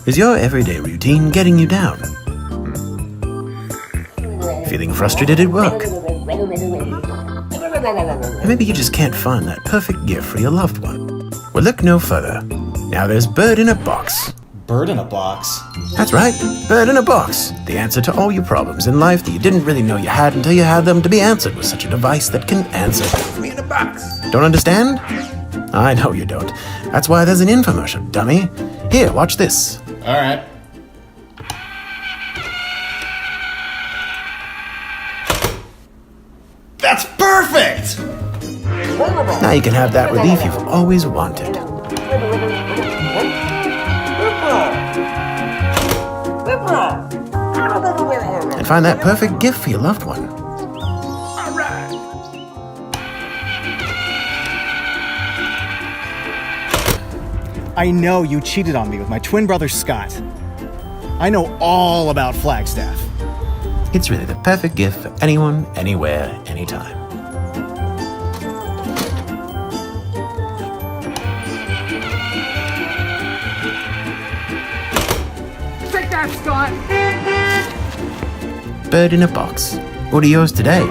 Is your everyday routine getting you down? Feeling frustrated at work? Or maybe you just can't find that perfect gift for your loved one? Well, look no further. Now there's Bird in a Box. Bird in a box? That's right, Bird in a Box. The answer to all your problems in life that you didn't really know you had until you had them to be answered with such a device that can answer me in a box. Don't understand? I know you don't. That's why there's an infomercial, dummy. Here, watch this. All right. That's perfect! Now you can have that relief you've always wanted. And find that perfect gift for your loved one. I know you cheated on me with my twin brother Scott. I know all about Flagstaff. It's really the perfect gift for anyone, anywhere, anytime. Take that, Scott! Bird in a Box. Order yours today.